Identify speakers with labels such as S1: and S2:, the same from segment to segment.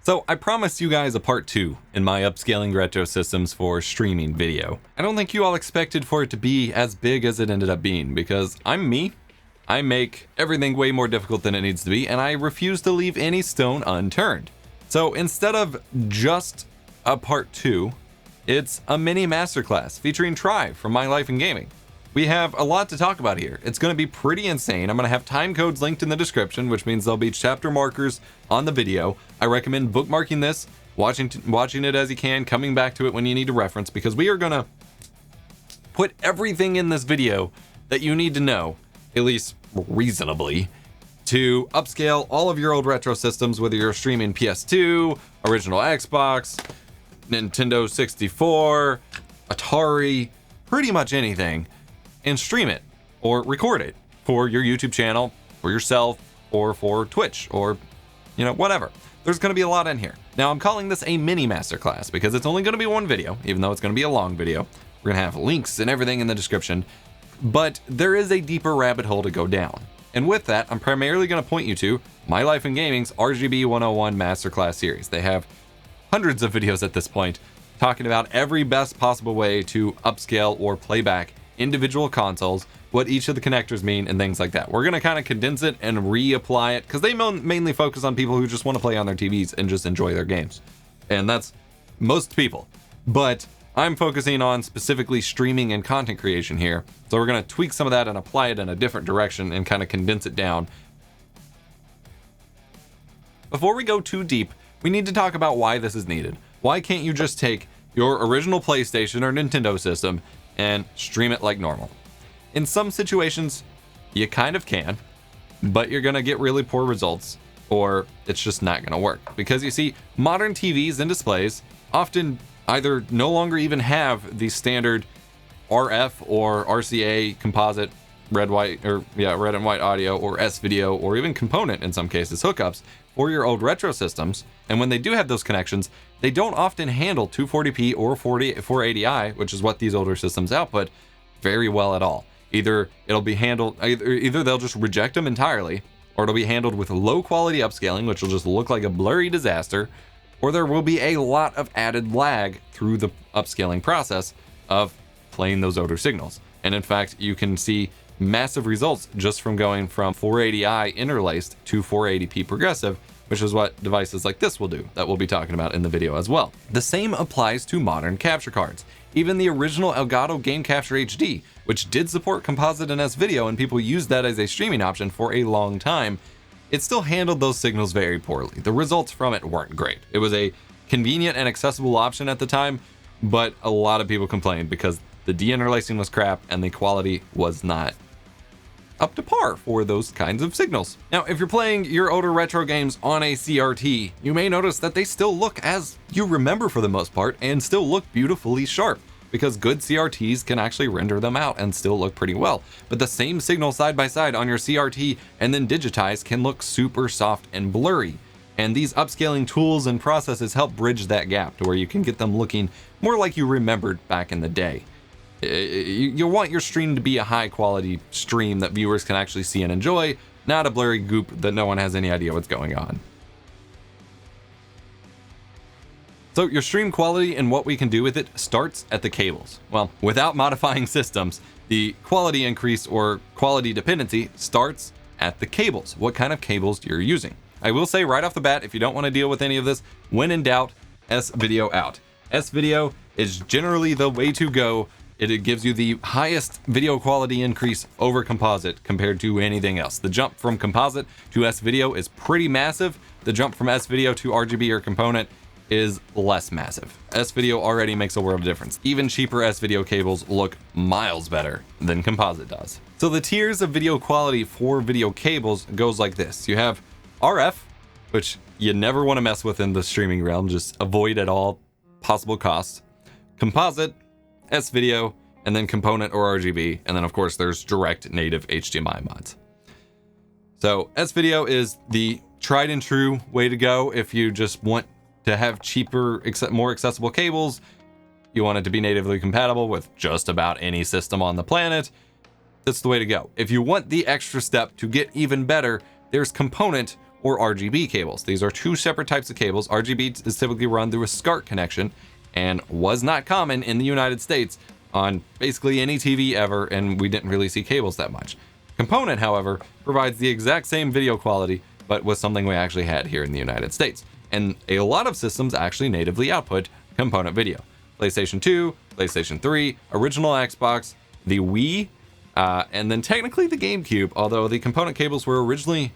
S1: So I promised you guys a part 2 in my upscaling retro systems for streaming video. I don't think you all expected for it to be as big as it ended up being, because I'm me. I make everything way more difficult than it needs to be, and I refuse to leave any stone unturned. So instead of just a part 2, it's a mini masterclass featuring Tri from My Life in Gaming. We have a lot to talk about here. It's going to be pretty insane. I'm going to have time codes linked in the description, which means there'll be chapter markers on the video. I recommend bookmarking this, watching it as you can, coming back to it when you need to reference, because we are going to put everything in this video that you need to know, at least reasonably, to upscale all of your old retro systems, whether you're streaming PS2, original Xbox, Nintendo 64, Atari, pretty much anything, and stream it or record it for your YouTube channel, for yourself, or for Twitch, or whatever. There's going to be a lot in here. Now I'm calling this a mini masterclass because it's only going to be one video, even though it's going to be a long video. We're going to have links and everything in the description, but there is a deeper rabbit hole to go down. And with that, I'm primarily going to point you to My Life in Gaming's RGB 101 Masterclass series. They have hundreds of videos at this point talking about every best possible way to upscale or playback individual consoles, what each of the connectors mean, and things like that. We're going to kind of condense it and reapply it because they mainly focus on people who just want to play on their TVs and just enjoy their games. And that's most people. But I'm focusing on specifically streaming and content creation here. So we're going to tweak some of that and apply it in a different direction and kind of condense it down. Before we go too deep, we need to talk about why this is needed. Why can't you just take your original PlayStation or Nintendo system and stream it like normal? In some situations, you kind of can, but you're going to get really poor results, or it's just not going to work. Because you see, modern TVs and displays often either no longer even have the standard RF or RCA composite red and white audio, or S-video, or even component in some cases hookups for your old retro systems. And when they do have those connections, they don't often handle 240p or 480i, which is what these older systems output, very well at all. Either it'll be handled, either they'll just reject them entirely, or it'll be handled with low quality upscaling, which will just look like a blurry disaster, or there will be a lot of added lag through the upscaling process of playing those older signals. And in fact, you can see massive results just from going from 480i interlaced to 480p progressive, which is what devices like this will do, that we'll be talking about in the video as well. The same applies to modern capture cards. Even the original Elgato Game Capture HD, which did support composite and S-video, and people used that as a streaming option for a long time, it still handled those signals very poorly. The results from it weren't great. It was a convenient and accessible option at the time, but a lot of people complained because the deinterlacing was crap and the quality was not up to par for those kinds of signals. Now, if you're playing your older retro games on a CRT, you may notice that they still look as you remember for the most part, and still look beautifully sharp, because good CRTs can actually render them out and still look pretty well. But the same signal side by side on your CRT and then digitized can look super soft and blurry. And these upscaling tools and processes help bridge that gap to where you can get them looking more like you remembered back in the day. You want your stream to be a high quality stream that viewers can actually see and enjoy, not a blurry goop that no one has any idea what's going on. So your stream quality and what we can do with it starts at the cables. Well, without modifying systems, the quality increase or quality dependency starts at the cables. What kind of cables you're using. I will say right off the bat, if you don't want to deal with any of this, when in doubt, S-video out. S-video is generally the way to go. It gives you the highest video quality increase over composite compared to anything else. The jump from composite to S-video is pretty massive. The jump from S-video to RGB or component is less massive. S-video already makes a world of difference. Even cheaper S-video cables look miles better than composite does. So the tiers of video quality for video cables goes like this. You have RF, which you never want to mess with in the streaming realm, just avoid at all possible costs. Composite, S-video, and then component or RGB, and then of course there's direct native HDMI mods. So S-video is the tried and true way to go if you just want to have cheaper, more accessible cables. You want it to be natively compatible with just about any system on the planet. That's the way to go. If you want the extra step to get even better, there's component, or RGB cables. These are two separate types of cables. RGB is typically run through a SCART connection and was not common in the United States on basically any TV ever, and we didn't really see cables that much. Component, however, provides the exact same video quality, but was something we actually had here in the United States. And a lot of systems actually natively output component video. PlayStation 2, PlayStation 3, original Xbox, the Wii, and then technically the GameCube, although the component cables were originally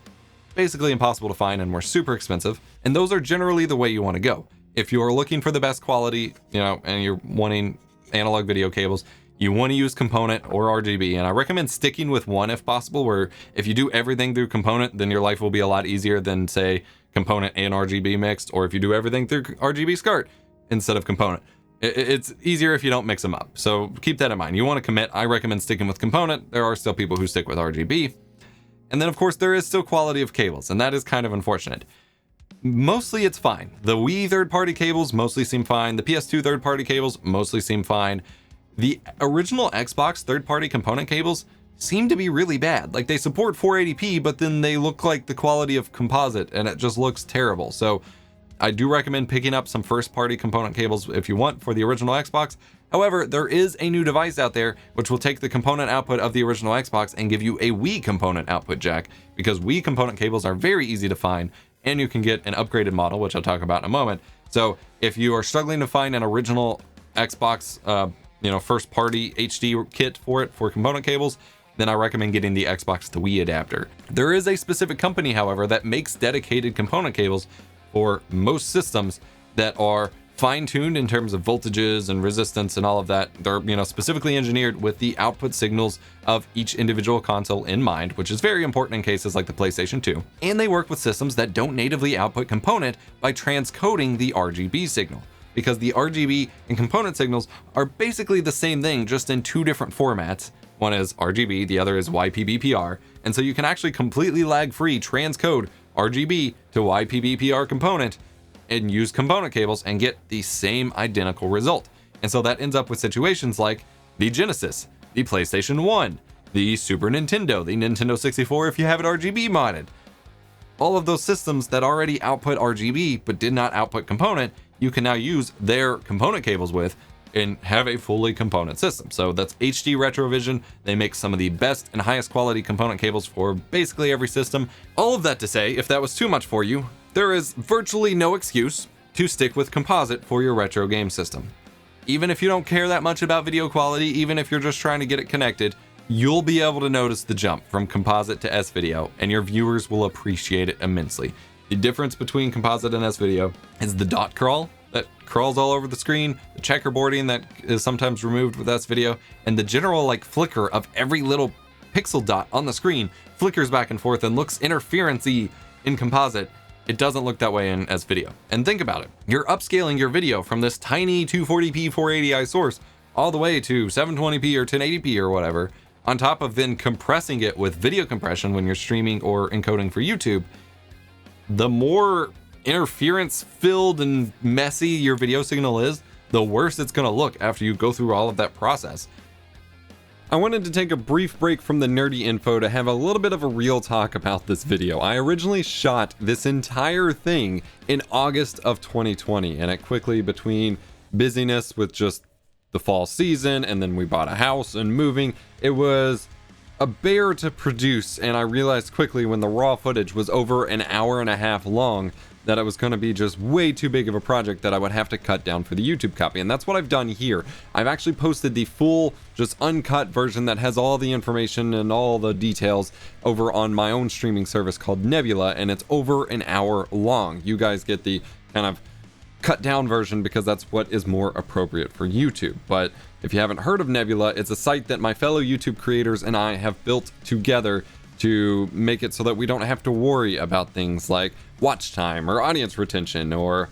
S1: basically impossible to find and were super expensive. And those are generally the way you want to go. If you're looking for the best quality, and you're wanting analog video cables, you want to use component or RGB. And I recommend sticking with one if possible, where if you do everything through component, then your life will be a lot easier than, say, component and RGB mixed, or if you do everything through RGB SCART instead of component. It's easier if you don't mix them up. So keep that in mind. You want to commit, I recommend sticking with component. There are still people who stick with RGB. And then of course there is still quality of cables, and that is kind of unfortunate. Mostly it's fine. The Wii third-party cables mostly seem fine. The PS2 third-party cables mostly seem fine. The original Xbox third-party component cables seem to be really bad. Like, they support 480p, but then they look like the quality of composite, and it just looks terrible. So I do recommend picking up some first-party component cables if you want for the original Xbox. However, there is a new device out there which will take the component output of the original Xbox and give you a Wii component output jack, because Wii component cables are very easy to find, and you can get an upgraded model, which I'll talk about in a moment. So if you are struggling to find an original Xbox, first party HD kit for it for component cables, then I recommend getting the Xbox to Wii adapter. There is a specific company, however, that makes dedicated component cables for most systems that are fine-tuned in terms of voltages and resistance and all of that. They're, specifically engineered with the output signals of each individual console in mind, which is very important in cases like the PlayStation 2. And they work with systems that don't natively output component by transcoding the RGB signal, because the RGB and component signals are basically the same thing, just in two different formats. One is RGB, the other is YPBPR, and so you can actually completely lag-free transcode RGB to YPBPR component and use component cables and get the same identical result. And so that ends up with situations like the Genesis, the PlayStation 1, the Super Nintendo, the Nintendo 64 if you have it RGB modded. All of those systems that already output RGB but did not output component, you can now use their component cables with and have a fully component system. So that's HD Retrovision. They make some of the best and highest quality component cables for basically every system. All of that to say, if that was too much for you, there is virtually no excuse to stick with composite for your retro game system. Even if you don't care that much about video quality, even if you're just trying to get it connected, you'll be able to notice the jump from composite to S-video, and your viewers will appreciate it immensely. The difference between composite and S-video is the dot crawl that crawls all over the screen, the checkerboarding that is sometimes removed with S-video, and the general flicker of every little pixel dot on the screen flickers back and forth and looks interference-y in composite. It doesn't look that way in S-video. And think about it. You're upscaling your video from this tiny 240p 480i source all the way to 720p or 1080p or whatever, on top of then compressing it with video compression when you're streaming or encoding for YouTube. The more interference filled and messy your video signal is, the worse it's going to look after you go through all of that process. I wanted to take a brief break from the nerdy info to have a little bit of a real talk about this video. I originally shot this entire thing in August of 2020, and it quickly, between busyness with just the fall season and then we bought a house and moving, it was a bear to produce. And I realized quickly when the raw footage was over an hour and a half long that it was going to be just way too big of a project that I would have to cut down for the YouTube copy. And that's what I've done here. I've actually posted the full, just uncut version that has all the information and all the details over on my own streaming service called Nebula, and it's over an hour long. You guys get the kind of cut down version because that's what is more appropriate for YouTube. But if you haven't heard of Nebula, it's a site that my fellow YouTube creators and I have built together to make it so that we don't have to worry about things like watch time or audience retention or,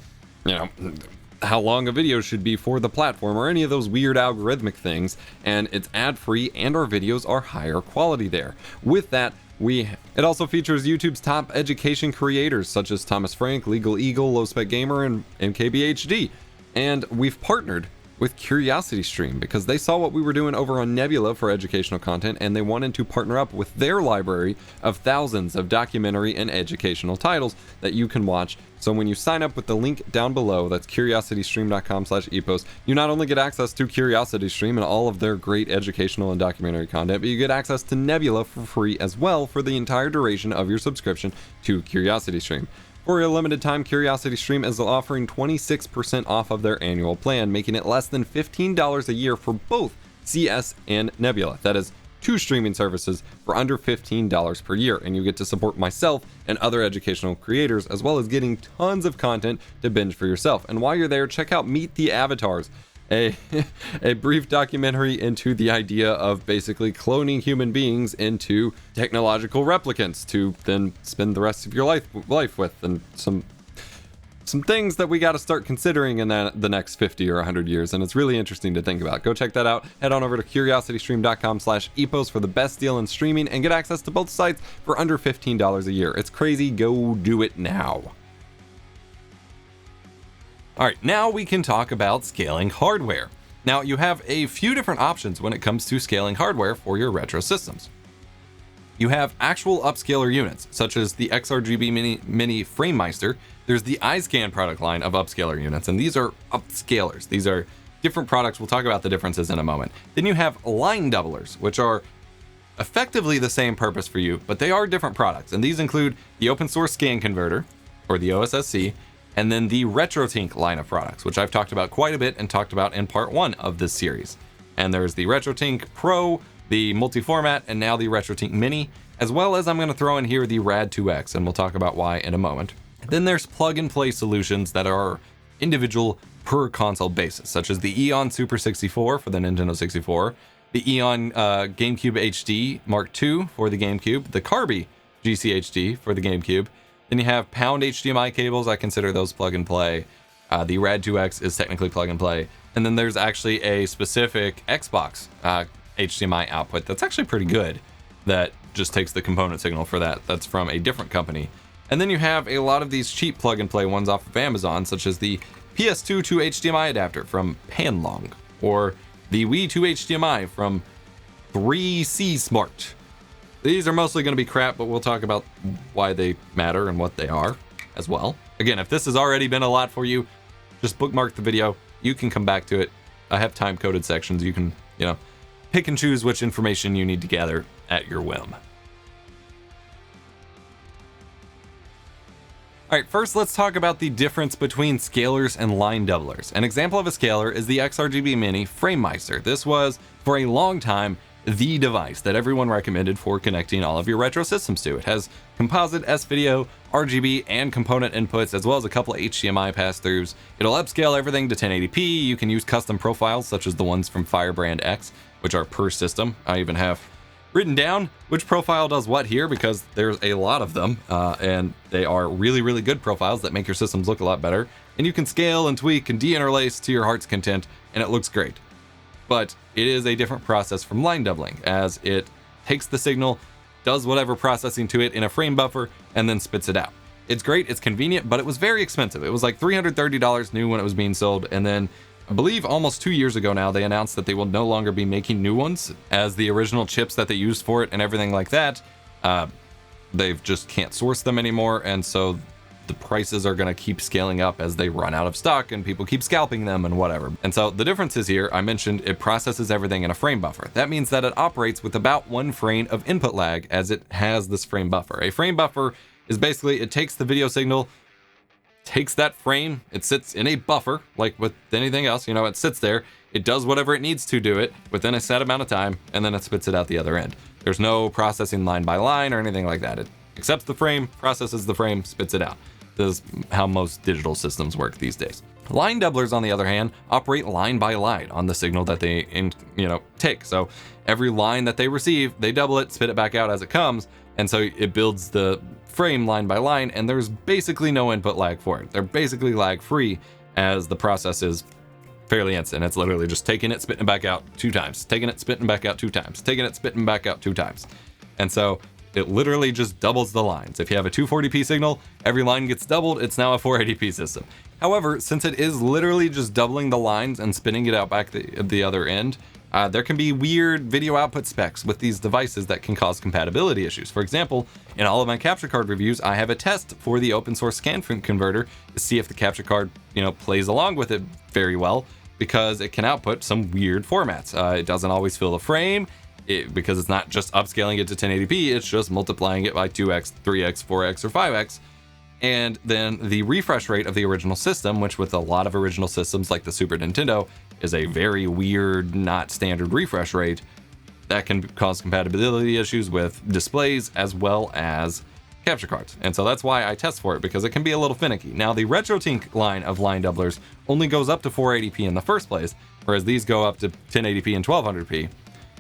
S1: how long a video should be for the platform or any of those weird algorithmic things. And it's ad-free and our videos are higher quality there. With that, it also features YouTube's top education creators such as Thomas Frank, Legal Eagle, Low Spec Gamer, and MKBHD. And we've partnered with CuriosityStream because they saw what we were doing over on Nebula for educational content, and they wanted to partner up with their library of thousands of documentary and educational titles that you can watch. So when you sign up with the link down below, that's curiositystream.com/epos, you not only get access to CuriosityStream and all of their great educational and documentary content, but you get access to Nebula for free as well for the entire duration of your subscription to CuriosityStream. For a limited time, CuriosityStream is offering 26% off of their annual plan, making it less than $15 a year for both CS and Nebula. That is 2 streaming services for under $15 per year, and you get to support myself and other educational creators, as well as getting tons of content to binge for yourself. And while you're there, check out Meet the Avatars, a brief documentary into the idea of basically cloning human beings into technological replicants to then spend the rest of your life with, and some things that we got to start considering in the next 50 or 100 years, and it's really interesting to think about. Go check that out. Head on over to curiositystream.com/epos for the best deal in streaming and get access to both sites for under $15 a year. It's crazy. Go do it now. All right, now we can talk about scaling hardware. Now, you have a few different options when it comes to scaling hardware for your retro systems. You have actual upscaler units, such as the XRGB Mini Framemeister. There's the iScan product line of upscaler units, and these are upscalers. These are different products. We'll talk about the differences in a moment. Then you have line doublers, which are effectively the same purpose for you, but they are different products. And these include the open source scan converter, or the OSSC, and then the RetroTINK line of products, which I've talked about quite a bit and talked about in part 1 of this series. And there's the RetroTINK Pro, the multi-format, and now the RetroTINK Mini, as well as I'm going to throw in here the Rad2X, and we'll talk about why in a moment. Then there's plug-and-play solutions that are individual per console basis, such as the Eon Super 64 for the Nintendo 64, the Eon GameCube HD Mark II for the GameCube, the Carby GCHD for the GameCube. Then you have pound HDMI cables. I consider those plug-and-play. The Rad2X is technically plug-and-play. And then there's actually a specific Xbox HDMI output that's actually pretty good, that just takes the component signal for that. That's from a different company. And then you have a lot of these cheap plug-and-play ones off of Amazon, such as the PS2 to HDMI adapter from Panlong, or the Wii to HDMI from 3C Smart. These are mostly going to be crap, but we'll talk about why they matter and what they are as well. Again, if this has already been a lot for you, just bookmark the video. You can come back to it. I have time-coded sections. You can, pick and choose which information you need to gather at your whim. All right, first let's talk about the difference between scalers and line doublers. An example of a scaler is the XRGB Mini Framemeister. This was, for a long time, the device that everyone recommended for connecting all of your retro systems to. It has composite, S-video, RGB, and component inputs, as well as a couple of HDMI pass-throughs. It'll upscale everything to 1080p. You can use custom profiles, such as the ones from Firebrand X, which are per system. I even have written down which profile does what here, because there's a lot of them, and they are really, really good profiles that make your systems look a lot better. And you can scale and tweak and deinterlace to your heart's content, and it looks great. But it is a different process from line doubling, as it takes the signal, does whatever processing to it in a frame buffer, and then spits it out. It's great, it's convenient, but it was very expensive. It was like $330 new when it was being sold, and then I believe almost 2 years ago now, they announced that they will no longer be making new ones, as the original chips that they used for it and everything like that, they've just can't source them anymore, and so the prices are going to keep scaling up as they run out of stock and people keep scalping them and whatever. And so the difference is here, I mentioned it processes everything in a frame buffer. That means that it operates with about 1 frame of input lag as it has this frame buffer. A frame buffer is basically, it takes the video signal, takes that frame, it sits in a buffer, like with anything else, it sits there, it does whatever it needs to do it within a set amount of time, and then it spits it out the other end. There's no processing line by line or anything like that. It accepts the frame, processes the frame, spits it out. This is how most digital systems work these days. Line doublers, on the other hand, operate line by line on the signal that they take. So every line that they receive, they double it, spit it back out as it comes, and so it builds the frame line by line, and there's basically no input lag for it. They're basically lag free, as the process is fairly instant. It's literally just taking it, spitting it back out 2 times, taking it, spitting back out 2 times, taking it, spitting back out 2 times. And so it literally just doubles the lines. If you have a 240p signal, every line gets doubled. It's now a 480p system. However, since it is literally just doubling the lines and spinning it out back the other end, there can be weird video output specs with these devices that can cause compatibility issues. For example, in all of my capture card reviews, I have a test for the open source scan converter to see if the capture card, plays along with it very well, because it can output some weird formats. It doesn't always fill the frame, because it's not just upscaling it to 1080p, it's just multiplying it by 2x, 3x, 4x, or 5x. And then the refresh rate of the original system, which with a lot of original systems like the Super Nintendo, is a very weird, not standard refresh rate, that can cause compatibility issues with displays as well as capture cards. And so that's why I test for it, because it can be a little finicky. Now, the RetroTINK line of line doublers only goes up to 480p in the first place, whereas these go up to 1080p and 1200p.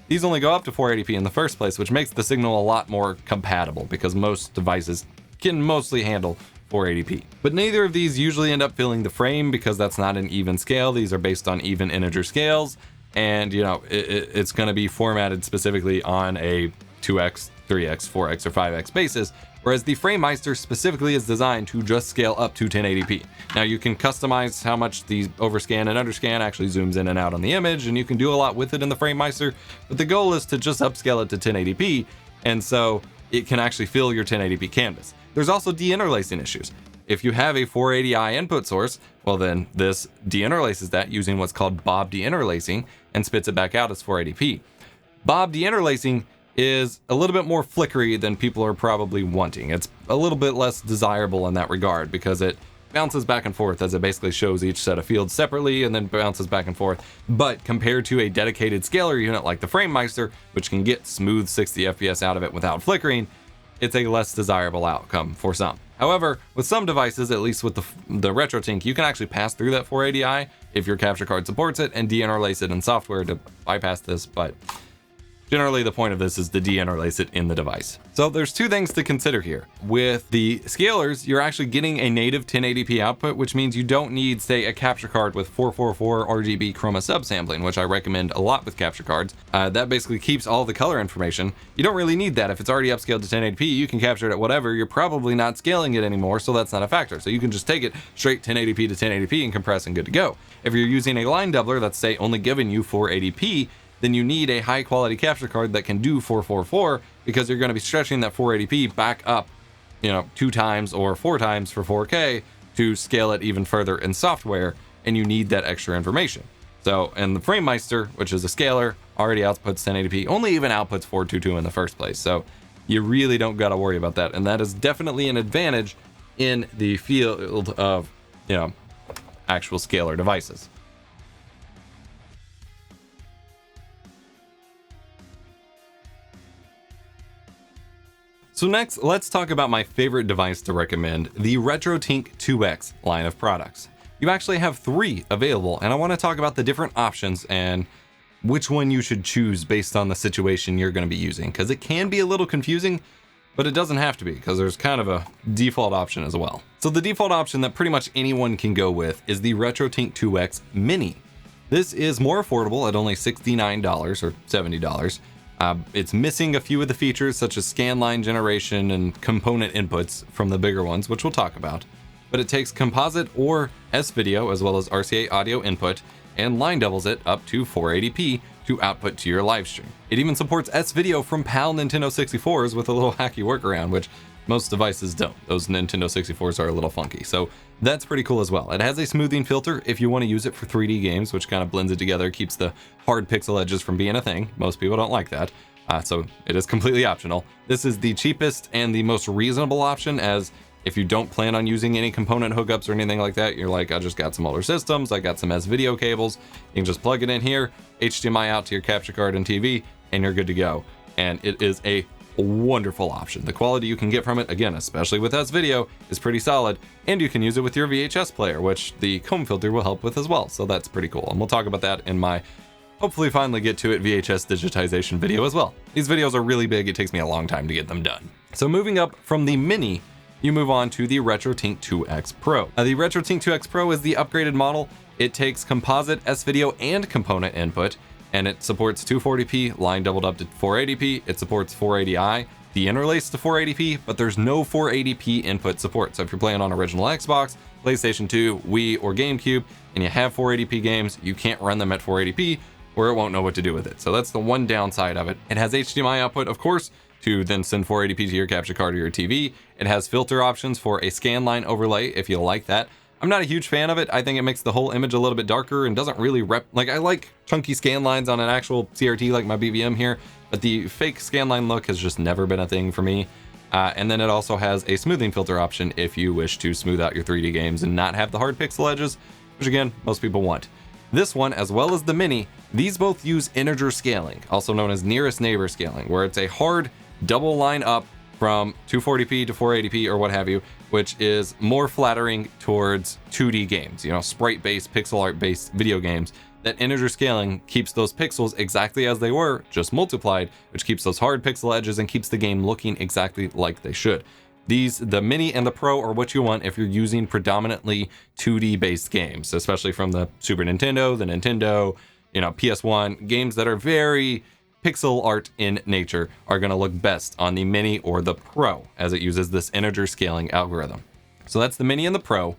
S1: These only go up to 480p in the first place, which makes the signal a lot more compatible, because most devices can mostly handle 480p. But neither of these usually end up filling the frame, because that's not an even scale. These are based on even integer scales, and it's going to be formatted specifically on a 2x, 3x, 4x, or 5x basis, whereas the Framemeister specifically is designed to just scale up to 1080p. Now, you can customize how much the overscan and underscan actually zooms in and out on the image, and you can do a lot with it in the Framemeister, but the goal is to just upscale it to 1080p, and so it can actually fill your 1080p canvas. There's also deinterlacing issues. If you have a 480i input source, well then this deinterlaces that using what's called Bob deinterlacing and spits it back out as 480p. Bob deinterlacing is a little bit more flickery than people are probably wanting. It's a little bit less desirable in that regard, because it bounces back and forth as it basically shows each set of fields separately and then bounces back and forth. But compared to a dedicated scaler unit like the Framemeister, which can get smooth 60 FPS out of it without flickering, it's a less desirable outcome for some. However, with some devices, at least with the RetroTINK, you can actually pass through that 480i if your capture card supports it and deinterlace it in software to bypass this, but generally the point of this is to deinterlace it in the device. So there's two things to consider here. With the scalers, you're actually getting a native 1080p output, which means you don't need, say, a capture card with 444 RGB chroma subsampling, which I recommend a lot with capture cards. That basically keeps all the color information. You don't really need that. If it's already upscaled to 1080p, you can capture it at whatever. You're probably not scaling it anymore, so that's not a factor. So you can just take it straight 1080p to 1080p and compress and good to go. If you're using a line doubler that's, say, only giving you 480p, then you need a high quality capture card that can do 444, because you're going to be stretching that 480p back up, 2 times or 4 times for 4K to scale it even further in software, and you need that extra information. So, and the Framemeister, which is a scaler, already outputs 1080p, only even outputs 422 in the first place. So you really don't got to worry about that. And that is definitely an advantage in the field of, actual scaler devices. So next, let's talk about my favorite device to recommend, the RetroTINK 2X line of products. You actually have 3 available, and I want to talk about the different options and which one you should choose based on the situation you're going to be using, because it can be a little confusing, but it doesn't have to be, because there's kind of a default option as well. So the default option that pretty much anyone can go with is the RetroTINK 2X Mini. This is more affordable at only $69 or $70. It's missing a few of the features such as scan line generation and component inputs from the bigger ones, which we'll talk about. But it takes composite or S-video as well as RCA audio input and line doubles it up to 480p to output to your live stream. It even supports S-video from PAL Nintendo 64s with a little hacky workaround, which most devices don't. Those Nintendo 64s are a little funky, so that's pretty cool as well. It has a smoothing filter if you want to use it for 3D games, which kind of blends it together, keeps the hard pixel edges from being a thing. Most people don't like that, so it is completely optional. This is the cheapest and the most reasonable option, as if you don't plan on using any component hookups or anything like that, you're like, I just got some older systems, I got some S-video cables, you can just plug it in here, HDMI out to your capture card and TV, and you're good to go. And it is a wonderful option. The quality you can get from it, again, especially with S-video, is pretty solid, and you can use it with your VHS player, which the comb filter will help with as well, so that's pretty cool. And we'll talk about that in my hopefully finally get to it VHS digitization video as well. These videos are really big, it takes me a long time to get them done. So moving up from the Mini, you move on to the RetroTINK 2X Pro. Now, the RetroTINK 2X Pro is the upgraded model. It takes composite, S-video, and component input, and it supports 240p, line doubled up to 480p. It supports 480i, deinterlaced to 480p, but there's no 480p input support. So if you're playing on original Xbox, PlayStation 2, Wii, or GameCube, and you have 480p games, you can't run them at 480p, or it won't know what to do with it. So that's the one downside of it. It has HDMI output, of course, to then send 480p to your capture card or your TV. It has filter options for a scan line overlay if you like that. I'm not a huge fan of it. I think it makes the whole image a little bit darker and doesn't really I like chunky scan lines on an actual CRT like my BVM here, but the fake scan line look has just never been a thing for me. And then it also has a smoothing filter option if you wish to smooth out your 3D games and not have the hard pixel edges, which again, most people want. This one, as well as the Mini, these both use integer scaling, also known as nearest neighbor scaling, where it's a hard double line up from 240p to 480p or what have you, which is more flattering towards 2D games, sprite-based, pixel art-based video games. That integer scaling keeps those pixels exactly as they were, just multiplied, which keeps those hard pixel edges and keeps the game looking exactly like they should. The Mini and the Pro are what you want if you're using predominantly 2D based games, especially from the Super Nintendo, the Nintendo, PS1, games that are very pixel art in nature are going to look best on the Mini or the Pro, as it uses this integer scaling algorithm. So that's the Mini and the Pro.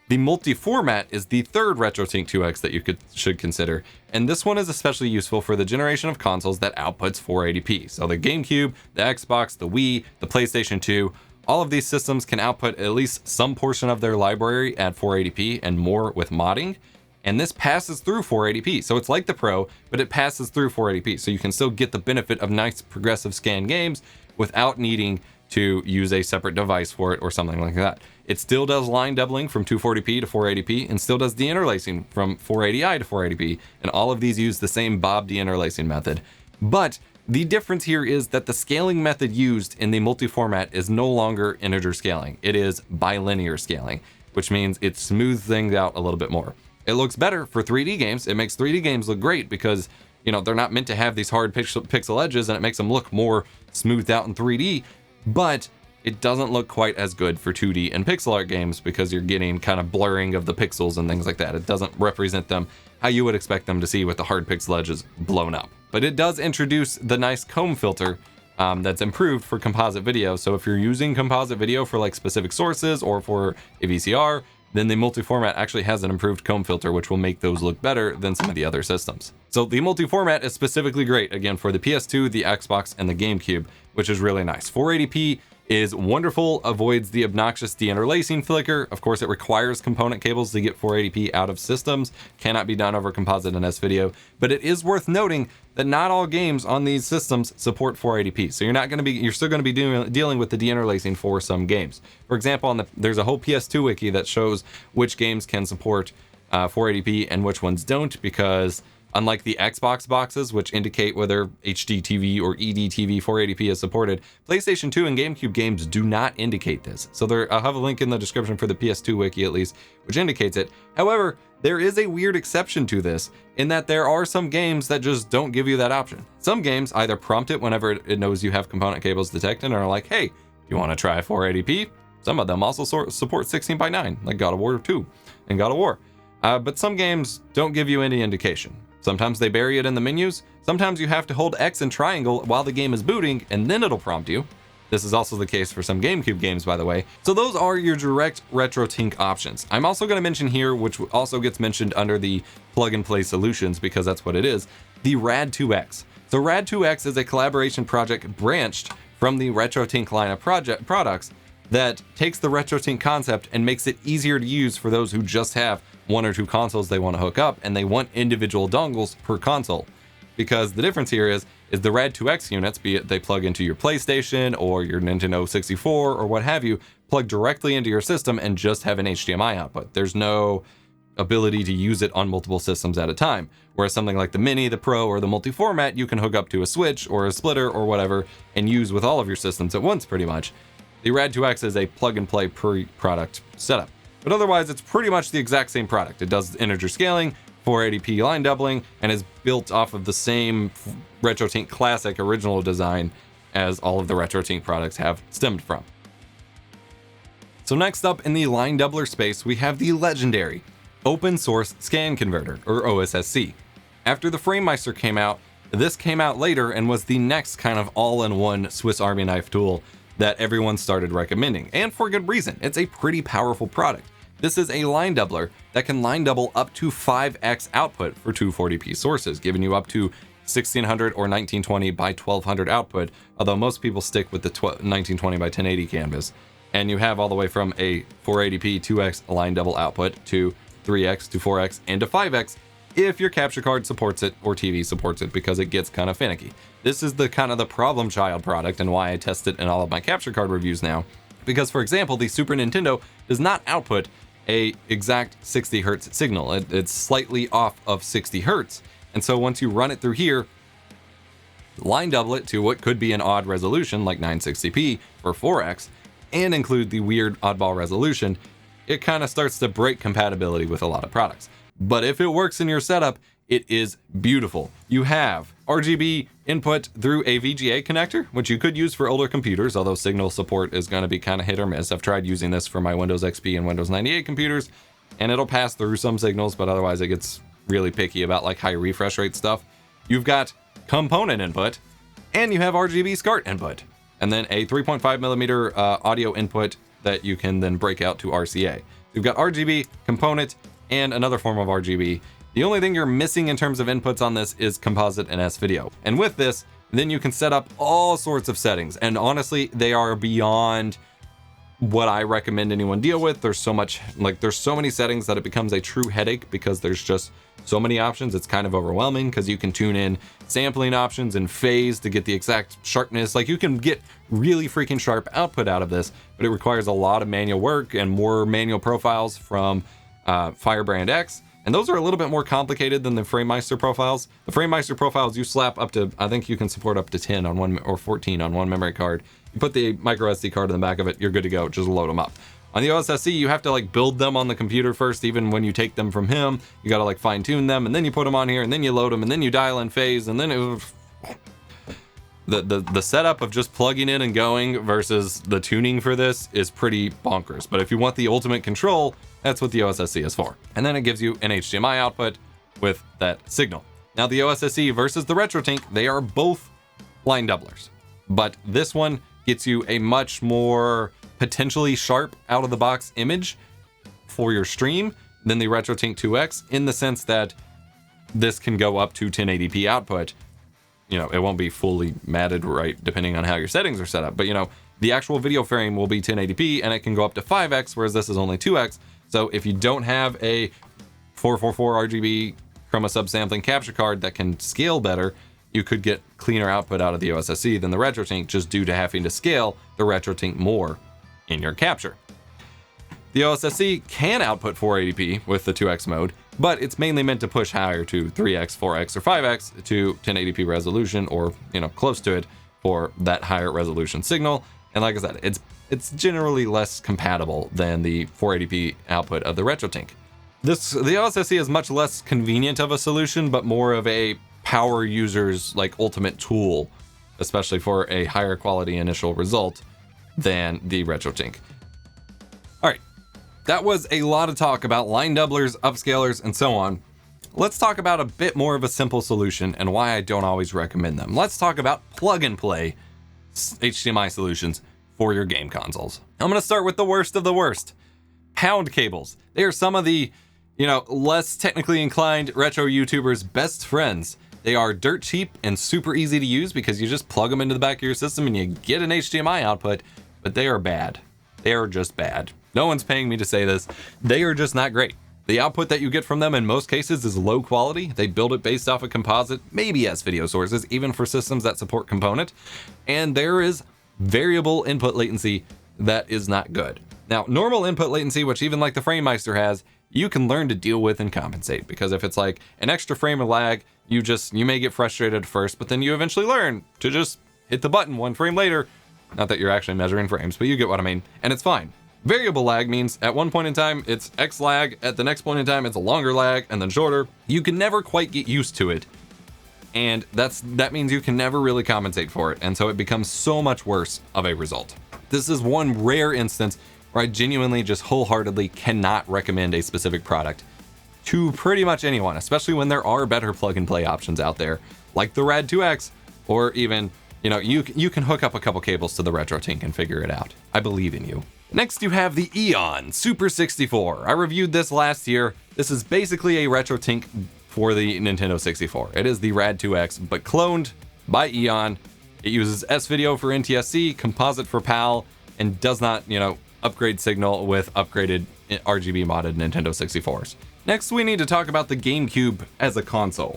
S1: The multi-format is the third RetroTINK 2X that you should consider, and this one is especially useful for the generation of consoles that outputs 480p. So the GameCube, the Xbox, the Wii, the PlayStation 2, all of these systems can output at least some portion of their library at 480p and more with modding. And this passes through 480p. So it's like the Pro, but it passes through 480p. So you can still get the benefit of nice progressive scan games without needing to use a separate device for it or something like that. It still does line doubling from 240p to 480p and still does deinterlacing from 480i to 480p. And all of these use the same Bob deinterlacing method. But the difference here is that the scaling method used in the multi-format is no longer integer scaling. It is bilinear scaling, which means it smooths things out a little bit more. It looks better for 3D games. It makes 3D games look great because, they're not meant to have these hard pixel edges, and it makes them look more smoothed out in 3D, but it doesn't look quite as good for 2D and pixel art games because you're getting kind of blurring of the pixels and things like that. It doesn't represent them how you would expect them to see with the hard pixel edges blown up. But it does introduce the nice comb filter that's improved for composite video. So if you're using composite video for like specific sources or for a VCR, then the multi-format actually has an improved comb filter, which will make those look better than some of the other systems. So the multi-format is specifically great, again, for the PS2, the Xbox, and the GameCube, which is really nice. 480p is wonderful, avoids the obnoxious deinterlacing flicker. Of course, it requires component cables to get 480p out of systems. Cannot be done over composite and S-Video, but it is worth noting that not all games on these systems support 480p. So you're still going to be dealing with the deinterlacing for some games. For example, there's a whole PS2 wiki that shows which games can support 480p and which ones don't, because unlike the Xbox boxes, which indicate whether HDTV or EDTV 480p is supported, PlayStation 2 and GameCube games do not indicate this. So I'll have a link in the description for the PS2 wiki at least, which indicates it. However, there is a weird exception to this in that there are some games that just don't give you that option. Some games either prompt it whenever it knows you have component cables detected and are like, hey, do you want to try 480p? Some of them also support 16:9, like God of War 2 and God of War. But some games don't give you any indication. Sometimes they bury it in the menus. Sometimes you have to hold X and triangle while the game is booting, and then it'll prompt you. This is also the case for some GameCube games, by the way. So those are your direct RetroTINK options. I'm also going to mention here, which also gets mentioned under the plug-and-play solutions, because that's what it is, the Rad2X. So Rad2X is a collaboration project branched from the RetroTINK line of products that takes the RetroTINK concept and makes it easier to use for those who just have one or two consoles they want to hook up and they want individual dongles per console. Because the difference here is the Rad2X units, be it they plug into your PlayStation or your Nintendo 64 or what have you, plug directly into your system and just have an HDMI output. There's no ability to use it on multiple systems at a time. Whereas something like the Mini, the Pro, or the multi-format, you can hook up to a Switch or a splitter or whatever and use with all of your systems at once pretty much. The Rad2X is a plug-and-play per product setup. But otherwise, it's pretty much the exact same product. It does integer scaling, 480p line doubling, and is built off of the same RetroTINK classic original design as all of the RetroTINK products have stemmed from. So next up in the line doubler space, we have the legendary Open Source Scan Converter, or OSSC. After the Framemeister came out, This came out later and was the next kind of all-in-one Swiss Army knife tool that everyone started recommending, and for good reason. It's a pretty powerful product. This is a line doubler that can line double up to 5x output for 240p sources, giving you up to 1600 or 1920 by 1200 output, although most people stick with the 1920 by 1080 canvas. And you have all the way from a 480p 2x line double output to 3x to 4x and to 5x if your capture card supports it or TV supports it, because it gets kind of finicky. This is the kind of the problem child product and why I test it in all of my capture card reviews now. Because, for example, the Super Nintendo does not output a exact 60 hertz signal. It's slightly off of 60 hertz. And so once you run it through here, line double it to what could be an odd resolution like 960p for 4x, and include the weird oddball resolution, it kind of starts to break compatibility with a lot of products. But if it works in your setup, it is beautiful. You have RGB input through a VGA connector, which you could use for older computers, although signal support is going to be kind of hit or miss. I've tried using this for my Windows XP and Windows 98 computers, and it'll pass through some signals, but otherwise it gets really picky about like high refresh rate stuff. You've got component input, and you have RGB SCART input, and then a 3.5 millimeter audio input that you can then break out to RCA. You've got RGB, component, and another form of RGB. The only thing you're missing in terms of inputs on this is composite and S-video. And with this, then you can set up all sorts of settings. And honestly, they are beyond what I recommend anyone deal with. There's so much, like there's so many settings that it becomes a true headache because there's just so many options. It's kind of overwhelming because you can tune in sampling options and phase to get the exact sharpness. Like you can get really freaking sharp output out of this, but it requires a lot of manual work and more manual profiles from Firebrand X, and those are a little bit more complicated than the Framemeister profiles. The Framemeister profiles you slap up to, I think you can support up to 10 on one or 14 on one memory card. You put the micro SD card in the back of it, you're good to go. Just load them up. On the OSSC, you have to like build them on the computer first. Even when you take them from him, you got to like fine tune them, and then you put them on here, and then you load them, and then you dial in phase, and then the setup of just plugging in and going versus the tuning for this is pretty bonkers. But if you want the ultimate control, that's what the OSSC is for. And then it gives you an HDMI output with that signal. Now the OSSC versus the RetroTINK, they are both line doublers, but this one gets you a much more potentially sharp out of the box image for your stream than the RetroTINK 2X, in the sense that this can go up to 1080p output. You know, it won't be fully matted right depending on how your settings are set up, but you know, the actual video frame will be 1080p and it can go up to 5x, whereas this is only 2x. So if you don't have a 444 RGB chroma subsampling capture card that can scale better, you could get cleaner output out of the OSSC than the RetroTINK, just due to having to scale the RetroTINK more in your capture. The OSSC can output 480p with the 2x mode, but it's mainly meant to push higher to 3x, 4x, or 5x to 1080p resolution, or you know, close to it for that higher resolution signal. And like I said, it's generally less compatible than the 480p output of the RetroTINK. The OSSC is much less convenient of a solution, but more of a power user's like ultimate tool, especially for a higher quality initial result than the RetroTINK. All right, that was a lot of talk about line doublers, upscalers, and so on. Let's talk about a bit more of a simple solution and why I don't always recommend them. Let's talk about plug and play HDMI solutions for your game consoles. I'm going to start with the worst of the worst. Pound cables. They are some of the, you know, less technically inclined retro YouTubers' best friends. They are dirt cheap and super easy to use because you just plug them into the back of your system and you get an HDMI output, but they are bad. They are just bad. No one's paying me to say this. They are just not great. The output that you get from them in most cases is low quality. They build it based off a composite, maybe S-video sources, even for systems that support component. And there is variable input latency that is not good. Now, normal input latency, which even like the Framemeister has, you can learn to deal with and compensate, because if it's like an extra frame of lag, you may get frustrated at first, but then you eventually learn to just hit the button one frame later. Not that you're actually measuring frames, but you get what I mean, and it's fine. Variable lag means at one point in time, it's X lag, at the next point in time, it's a longer lag, and then shorter. You can never quite get used to it, and that means you can never really compensate for it, and so it becomes so much worse of a result. This is one rare instance where I genuinely just wholeheartedly cannot recommend a specific product to pretty much anyone, especially when there are better plug-and-play options out there, like the Rad2X, or even, you can hook up a couple cables to the RetroTINK and figure it out. I believe in you. Next, you have the Eon Super 64. I reviewed this last year. This is basically a RetroTINK for the Nintendo 64. It is the Rad2X, but cloned by Eon. It uses S-Video for NTSC, composite for PAL, and does not, upgrade signal with upgraded RGB modded Nintendo 64s. Next, we need to talk about the GameCube as a console.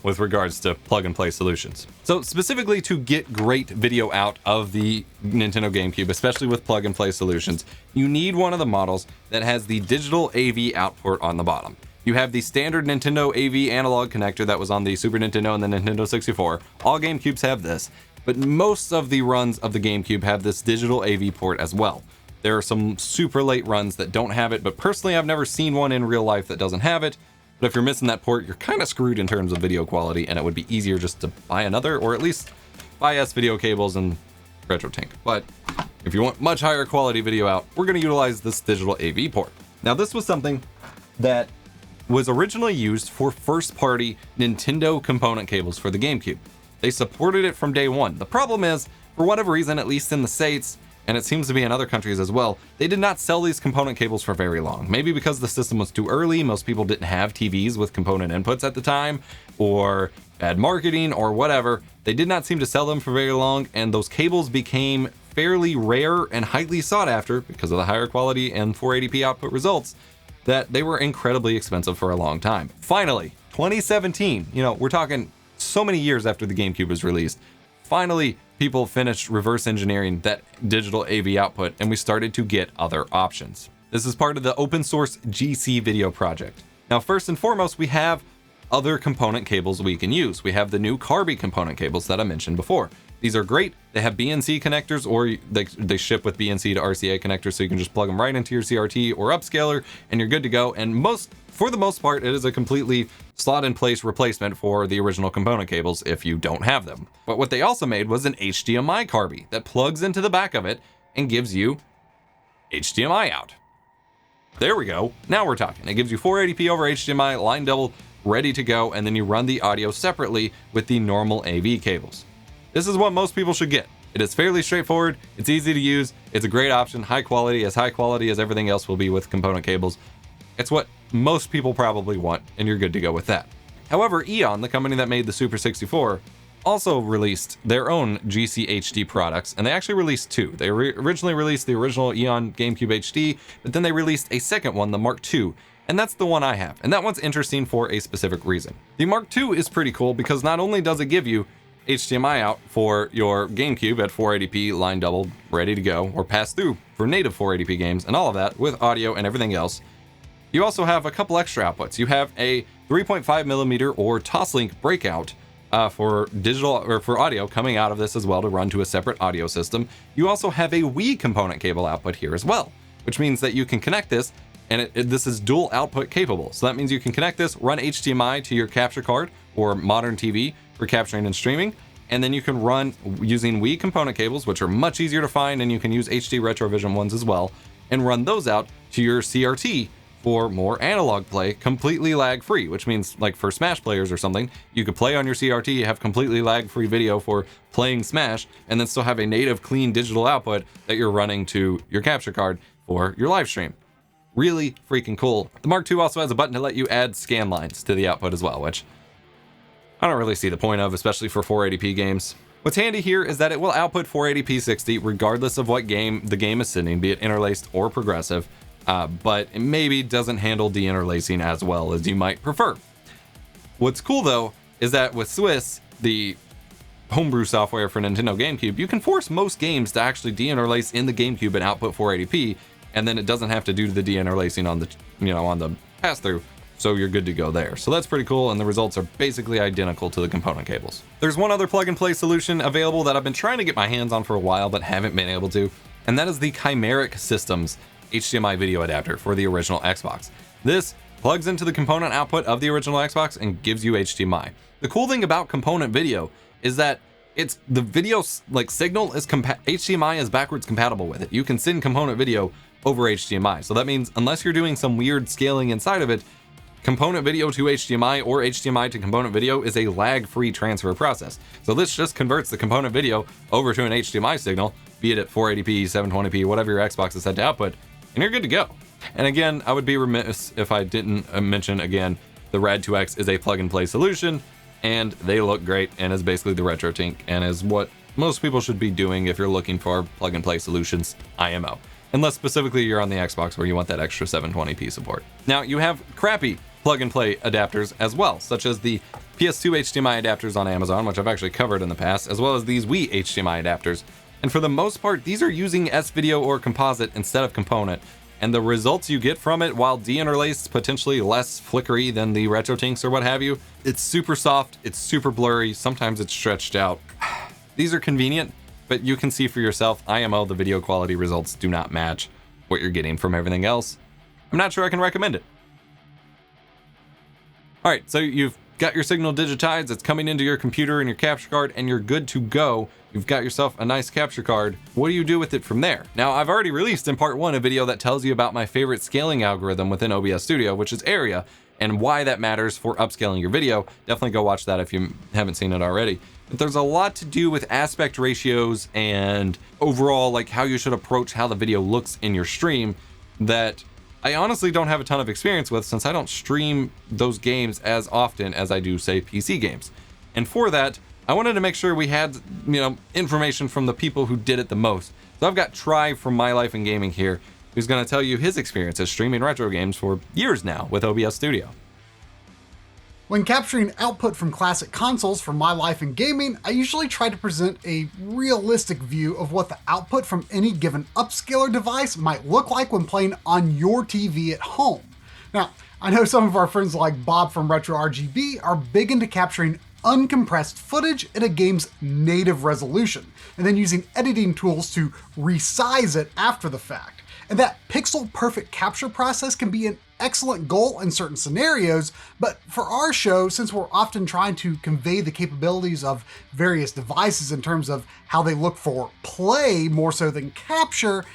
S1: With regards to plug-and-play solutions. So specifically to get great video out of the Nintendo GameCube, especially with plug-and-play solutions, you need one of the models that has the digital AV output on the bottom. You have the standard Nintendo AV analog connector that was on the Super Nintendo and the Nintendo 64. All GameCubes have this, but most of the runs of the GameCube have this digital AV port as well. There are some super late runs that don't have it, but personally I've never seen one in real life that doesn't have it. But if you're missing that port, you're kind of screwed in terms of video quality, and it would be easier just to buy another, or at least buy S-Video cables and RetroTINK. But if you want much higher quality video out, we're going to utilize this digital AV port. Now, this was something that was originally used for first-party Nintendo component cables for the GameCube. They supported it from day one. The problem is, for whatever reason, at least in the States, and it seems to be in other countries as well, they did not sell these component cables for very long. Maybe because the system was too early, most people didn't have TVs with component inputs at the time, or bad marketing, or whatever. They did not seem to sell them for very long, and those cables became fairly rare and highly sought after because of the higher quality and 480p output results, that they were incredibly expensive for a long time. Finally, 2017, we're talking so many years after the GameCube was released, finally people finished reverse engineering that digital AV output, and we started to get other options. This is part of the open source GC video project. Now, first and foremost, we have other component cables we can use. We have the new Carby component cables that I mentioned before. These are great. They have BNC connectors, or they ship with BNC to RCA connectors, so you can just plug them right into your CRT or upscaler, and you're good to go. And for the most part, it is a completely slot-in-place replacement for the original component cables if you don't have them. But what they also made was an HDMI Carby that plugs into the back of it and gives you HDMI out. There we go. Now we're talking. It gives you 480p over HDMI, line double, ready to go, and then you run the audio separately with the normal AV cables. This is what most people should get. It is fairly straightforward, it's easy to use, it's a great option, high quality as everything else will be with component cables. It's what most people probably want, and you're good to go with that. However, Eon, the company that made the Super 64, also released their own GC HD products, and they actually released two. They originally released the original Eon GameCube HD, but then they released a second one, the Mark II, and that's the one I have. And that one's interesting for a specific reason. The Mark II is pretty cool because not only does it give you HDMI out for your GameCube at 480p, line doubled, ready to go, or pass through for native 480p games, and all of that with audio and everything else. You also have a couple extra outputs. You have a 3.5mm or Toslink breakout for digital or for audio coming out of this as well to run to a separate audio system. You also have a Wii component cable output here as well, which means that you can connect this, and this is dual output capable. So that means you can connect this, run HDMI to your capture card or modern TV for capturing and streaming, and then you can run using Wii component cables, which are much easier to find, and you can use HD Retrovision ones as well, and run those out to your CRT for more analog play, completely lag-free, which means like for Smash players or something, you could play on your CRT, have completely lag-free video for playing Smash, and then still have a native clean digital output that you're running to your capture card for your live stream. Really freaking cool. The Mark II also has a button to let you add scan lines to the output as well, which I don't really see the point of, especially for 480p games. What's handy here is that it will output 480p 60 regardless of what game the game is sending, be it interlaced or progressive, but it maybe doesn't handle deinterlacing as well as you might prefer. What's cool though is that with Swiss, the homebrew software for Nintendo GameCube, you can force most games to actually deinterlace in the GameCube and output 480p, and then it doesn't have to do the deinterlacing on the on the pass-through. So you're good to go there. So that's pretty cool, and the results are basically identical to the component cables. There's one other plug-and-play solution available that I've been trying to get my hands on for a while but haven't been able to, and that is the Chimeric Systems HDMI video adapter for the original Xbox. This plugs into the component output of the original Xbox and gives you HDMI. The cool thing about component video is that the video signal is HDMI is backwards compatible with it. You can send component video over HDMI. So that means unless you're doing some weird scaling inside of it, component video to HDMI or HDMI to component video is a lag-free transfer process. So this just converts the component video over to an HDMI signal, be it at 480p, 720p, whatever your Xbox is set to output, and you're good to go. And again, I would be remiss if I didn't mention again, the Rad2X is a plug-and-play solution, and they look great, and is basically the RetroTINK, and is what most people should be doing if you're looking for plug-and-play solutions, IMO. Unless specifically you're on the Xbox where you want that extra 720p support. Now, you have crappy plug-and-play adapters as well, such as the PS2 HDMI adapters on Amazon, which I've actually covered in the past, as well as these Wii HDMI adapters. And for the most part, these are using S-Video or composite instead of component, and the results you get from it, while deinterlaced, potentially less flickery than the RetroTINKs or what have you, it's super soft, it's super blurry, sometimes it's stretched out. These are convenient, but you can see for yourself, IMO, the video quality results do not match what you're getting from everything else. I'm not sure I can recommend it. All right, so you've got your signal digitized, it's coming into your computer and your capture card, and you're good to go. You've got yourself a nice capture card. What do you do with it from there? Now, I've already released in part 1 a video that tells you about my favorite scaling algorithm within OBS Studio, which is area, and why that matters for upscaling your video. Definitely go watch that if you haven't seen it already. But there's a lot to do with aspect ratios and overall, like how you should approach how the video looks in your stream that I honestly don't have a ton of experience with, since I don't stream those games as often as I do, say, PC games. And for that, I wanted to make sure we had, information from the people who did it the most. So I've got Tri from My Life in Gaming here, who's going to tell you his experience as streaming retro games for years now with OBS Studio.
S2: When capturing output from classic consoles for My Life in Gaming, I usually try to present a realistic view of what the output from any given upscaler device might look like when playing on your TV at home. Now, I know some of our friends like Bob from RetroRGB are big into capturing uncompressed footage at a game's native resolution, and then using editing tools to resize it after the fact. And that pixel-perfect capture process can be an excellent goal in certain scenarios, but for our show, since we're often trying to convey the capabilities of various devices in terms of how they look for play more so than capture,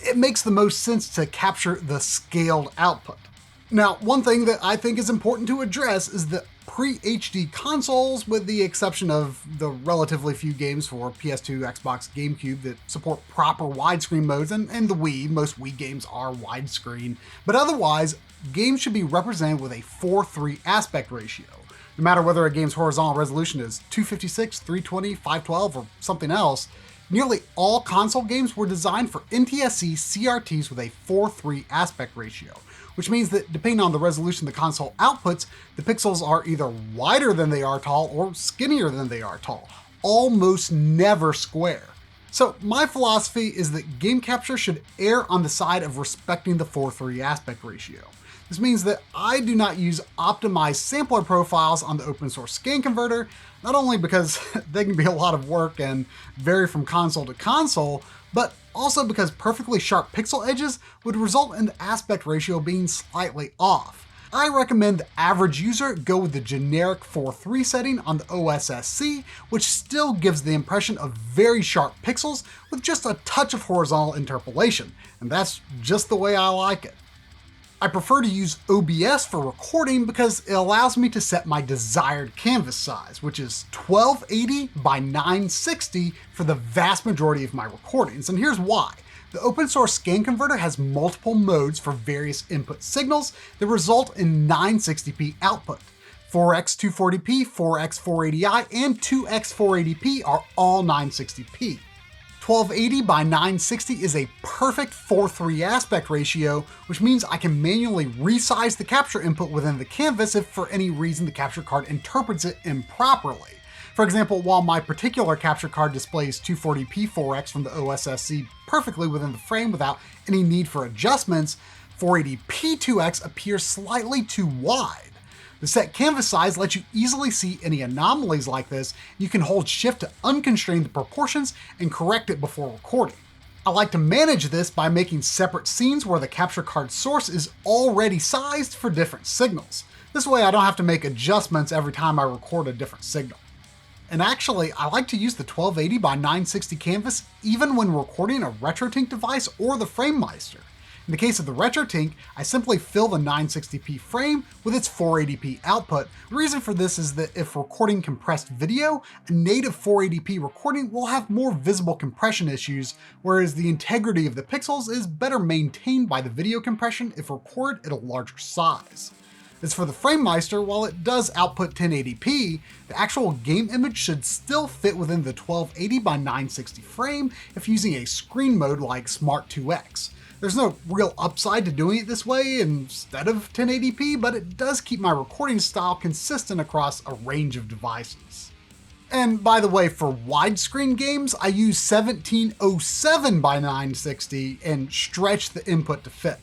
S2: it makes the most sense to capture the scaled output. Now, one thing that I think is important to address is that pre-HD consoles, with the exception of the relatively few games for PS2, Xbox, GameCube that support proper widescreen modes, and the Wii, most Wii games are widescreen, but otherwise, games should be represented with a 4:3 aspect ratio. No matter whether a game's horizontal resolution is 256, 320, 512, or something else, nearly all console games were designed for NTSC CRTs with a 4:3 aspect ratio, which means that depending on the resolution the console outputs, the pixels are either wider than they are tall or skinnier than they are tall, almost never square. So my philosophy is that game capture should err on the side of respecting the 4:3 aspect ratio. This means that I do not use optimized sampler profiles on the open source scan converter, not only because they can be a lot of work and vary from console to console, but also because perfectly sharp pixel edges would result in the aspect ratio being slightly off. I recommend the average user go with the generic 4:3 setting on the OSSC, which still gives the impression of very sharp pixels with just a touch of horizontal interpolation, and that's just the way I like it. I prefer to use OBS for recording because it allows me to set my desired canvas size, which is 1280 by 960 for the vast majority of my recordings, and here's why. The open source scan converter has multiple modes for various input signals that result in 960p output. 4x 240p, 4x 480i, and 2x 480p are all 960p. 1280 by 960 is a perfect 4:3 aspect ratio, which means I can manually resize the capture input within the canvas if for any reason the capture card interprets it improperly. For example, while my particular capture card displays 240p 4x from the OSSC perfectly within the frame without any need for adjustments, 480p 2x appears slightly too wide. The set canvas size lets you easily see any anomalies like this. You can hold shift to unconstrain the proportions and correct it before recording. I like to manage this by making separate scenes where the capture card source is already sized for different signals. This way I don't have to make adjustments every time I record a different signal. And actually, I like to use the 1280 by 960 canvas even when recording a RetroTINK device or the Framemeister. In the case of the RetroTINK, I simply fill the 960p frame with its 480p output. The reason for this is that if recording compressed video, a native 480p recording will have more visible compression issues, whereas the integrity of the pixels is better maintained by the video compression if recorded at a larger size. As for the Framemeister, while it does output 1080p, the actual game image should still fit within the 1280 by 960 frame if using a screen mode like Smart 2X. There's no real upside to doing it this way instead of 1080p, but it does keep my recording style consistent across a range of devices. And by the way, for widescreen games, I use 1707 by 960 and stretch the input to fit.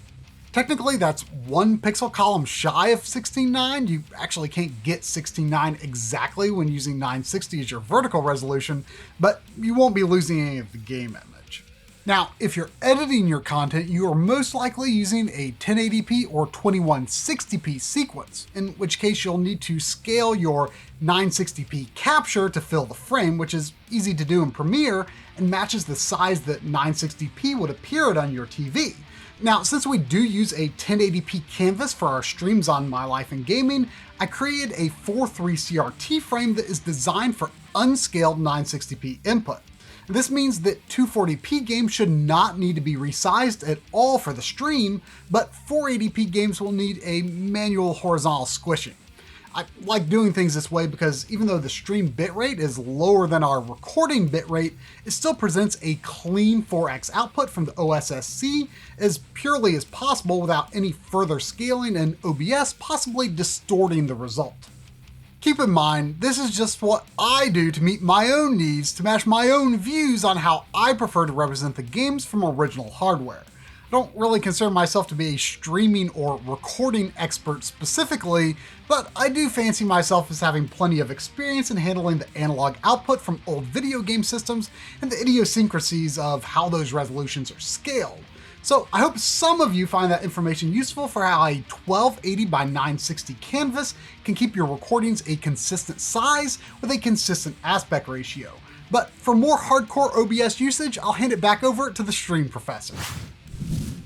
S2: Technically, that's one pixel column shy of 16:9. You actually can't get 16:9 exactly when using 960 as your vertical resolution, but you won't be losing any of the game image. Now, if you're editing your content, you are most likely using a 1080p or 2160p sequence, in which case you'll need to scale your 960p capture to fill the frame, which is easy to do in Premiere and matches the size that 960p would appear at on your TV. Now, since we do use a 1080p canvas for our streams on My Life in Gaming, I created a 4:3 CRT frame that is designed for unscaled 960p input. This means that 240p games should not need to be resized at all for the stream, but 480p games will need a manual horizontal squishing. I like doing things this way because even though the stream bitrate is lower than our recording bitrate, it still presents a clean 4x output from the OSSC as purely as possible without any further scaling and OBS possibly distorting the result. Keep in mind, this is just what I do to meet my own needs to match my own views on how I prefer to represent the games from original hardware. I don't really consider myself to be a streaming or recording expert specifically, but I do fancy myself as having plenty of experience in handling the analog output from old video game systems and the idiosyncrasies of how those resolutions are scaled. So I hope some of you find that information useful for how a 1280 by 960 canvas can keep your recordings a consistent size with a consistent aspect ratio. But for more hardcore OBS usage, I'll hand it back over to the stream professor.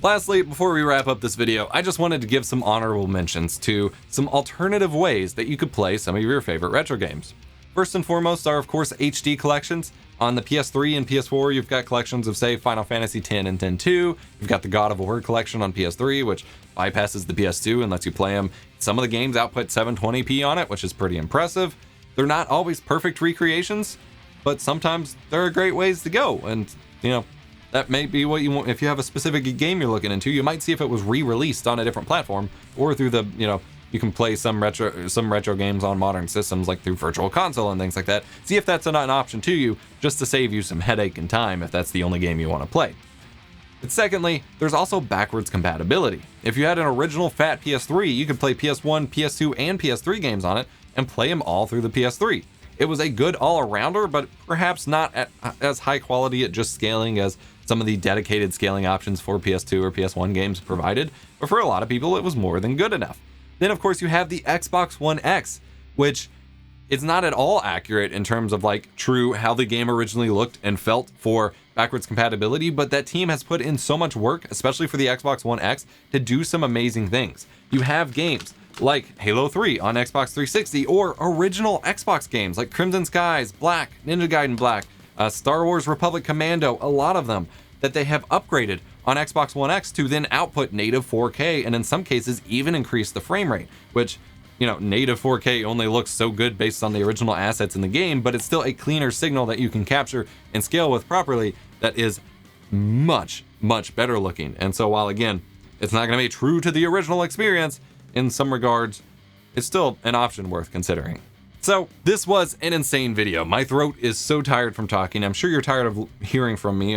S1: Lastly, before we wrap up this video, I just wanted to give some honorable mentions to some alternative ways that you could play some of your favorite retro games. First and foremost are, of course, HD collections. On the PS3 and PS4, you've got collections of, say, Final Fantasy X and X-2. You've got the God of War collection on PS3, which bypasses the PS2 and lets you play them. Some of the games output 720p on it, which is pretty impressive. They're not always perfect recreations, but sometimes there are great ways to go. And, you know, that may be what you want. If you have a specific game you're looking into, you might see if it was re-released on a different platform or through the, you can play some retro games on modern systems like through Virtual Console and things like that. See if that's an option to you, just to save you some headache and time if that's the only game you want to play. But secondly, there's also backwards compatibility. If you had an original fat PS3, you could play PS1, PS2, and PS3 games on it and play them all through the PS3. It was a good all-arounder, but perhaps not at as high quality at just scaling as some of the dedicated scaling options for PS2 or PS1 games provided, but for a lot of people it was more than good enough. Then of course you have the Xbox One X, which is not at all accurate in terms of like true how the game originally looked and felt for backwards compatibility, but that team has put in so much work, especially for the Xbox One X, to do some amazing things. You have games like Halo 3 on Xbox 360 or original Xbox games like Crimson Skies, Black, Ninja Gaiden Black, Star Wars Republic Commando, a lot of them that they have upgraded on Xbox One X to then output native 4K and in some cases even increase the frame rate, which, native 4K only looks so good based on the original assets in the game, but it's still a cleaner signal that you can capture and scale with properly that is much, much better looking. And so while again, it's not going to be true to the original experience in some regards, it's still an option worth considering. So this was an insane video. My throat is so tired from talking. I'm sure you're tired of hearing from me.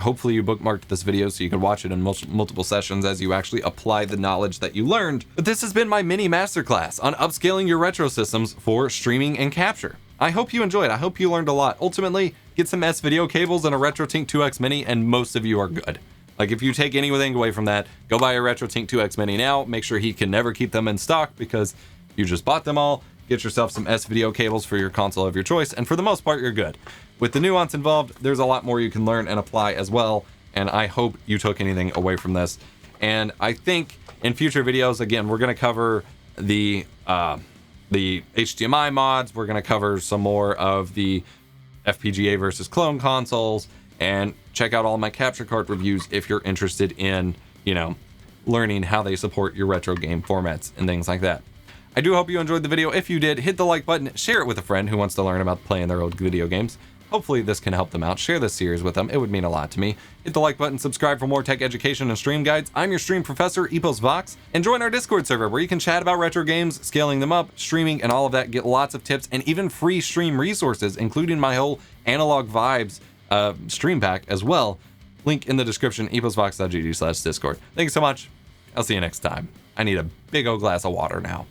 S1: Hopefully you bookmarked this video so you can watch it in multiple sessions as you actually apply the knowledge that you learned. But this has been my mini masterclass on upscaling your retro systems for streaming and capture. I hope you enjoyed. I hope you learned a lot. Ultimately, get some S-Video cables and a RetroTINK 2X Mini and most of you are good. Like if you take anything away from that, go buy a RetroTINK 2X Mini now. Make sure he can never keep them in stock because you just bought them all. Get yourself some S-Video cables for your console of your choice, and for the most part, you're good. With the nuance involved, there's a lot more you can learn and apply as well, and I hope you took anything away from this. And I think in future videos, again, we're going to cover the HDMI mods. We're going to cover some more of the FPGA versus clone consoles, and check out all my capture card reviews if you're interested in, learning how they support your retro game formats and things like that. I do hope you enjoyed the video. If you did, hit the like button, share it with a friend who wants to learn about playing their old video games. Hopefully this can help them out. Share this series with them. It would mean a lot to me. Hit the like button, subscribe for more tech education and stream guides. I'm your stream professor, EposVox, and join our Discord server where you can chat about retro games, scaling them up, streaming, and all of that. Get lots of tips and even free stream resources, including my whole Analog Vibes stream pack as well. Link in the description, eposvox.gg/discord. Thank you so much. I'll see you next time. I need a big old glass of water now.